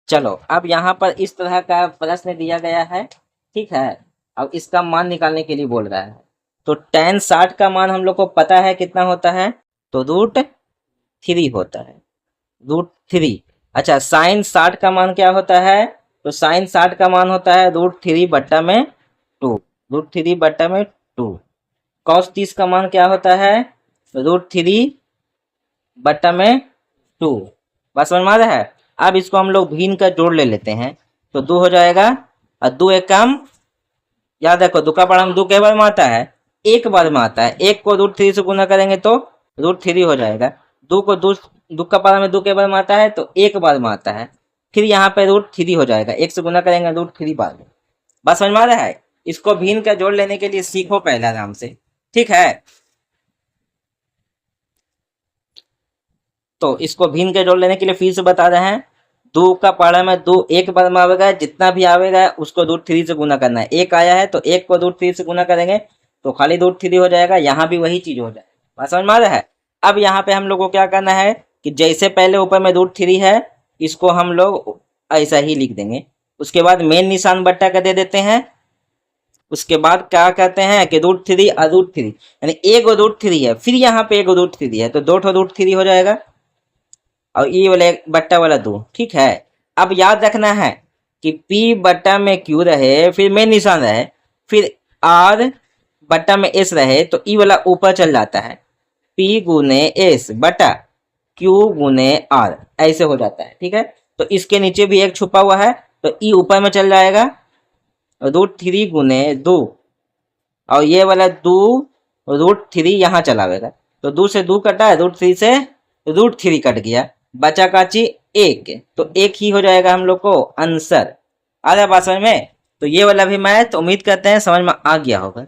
चलो अब यहाँ पर इस तरह का प्रश्न दिया गया है, ठीक है। अब इसका मान निकालने के लिए बोल रहा है। तो tan 60 का मान हम लोग को पता है कितना होता है, तो √3 होता है, √3। अच्छा, sin 60 का मान क्या होता है, तो sin 60 का मान होता है √3/2, √3/2। cos 30 का मान क्या होता है, √3/2। बात समझ में आ रहा है। अब इसको हम लोग भिन्न का जोड़ ले लेते हैं, तो 2 हो जाएगा, और 2 एक काम, याद रखो दो का पारा में 2 कै बार में आता है, एक बार में आता है। एक को √3 से गुना करेंगे तो √3 हो जाएगा। 2 को 2 का पारा में 2 कै बार में आता है, तो एक बार में आता है। फिर यहाँ पे √3 हो जाएगा, एक से गुना करेंगे √3 बार में। बात समझ में आ रहा है। इसको भिन्न का जोड़ लेने के लिए सीखो पहले आराम से, ठीक है। तो इसको भिन्न के जोड़ लेने के लिए फिर से बता रहे हैं। 2 का पारा में 2 एक बार में आवेगा, जितना भी आवेगा उसको √3 से गुना करना है। एक आया है तो एक को √3 से गुना करेंगे तो खाली √3 हो जाएगा। यहाँ भी वही चीज हो जाएगा। बात समझ में आ रहा है। अब यहाँ पे हम लोग को क्या करना है कि जैसे पहले ऊपर में √3 है, इसको हम लोग ऐसा ही लिख देंगे। उसके बाद मेन निशान बट्टा का दे देते हैं। उसके बाद क्या कहते हैं कि √3 और √3, यानी एक √3 है, फिर यहाँ पे एक √3 है, तो 2 √3 हो जाएगा, और ये वाला बट्टा वाला 2, ठीक है। अब याद रखना है कि P बट्टा में Q रहे, फिर मेन निशान रहे, फिर R बट्टा में S रहे, तो ई वाला ऊपर चल जाता है। P गुने S बटा Q गुने R, ऐसे हो जाता है, ठीक है। तो इसके नीचे भी एक छुपा हुआ है, तो ई ऊपर में चल जाएगा, √3 गुने 2, और ये वाला 2 √3 यहाँ चलावेगा, तो 2 से 2 कटा है, √3 से √3 कट गया, बचा काची एक, तो एक ही हो जाएगा हम लोग को आंसर। आ रहा बात समझ में। तो ये वाला भी मैथ उम्मीद करते हैं समझ में आ गया होगा।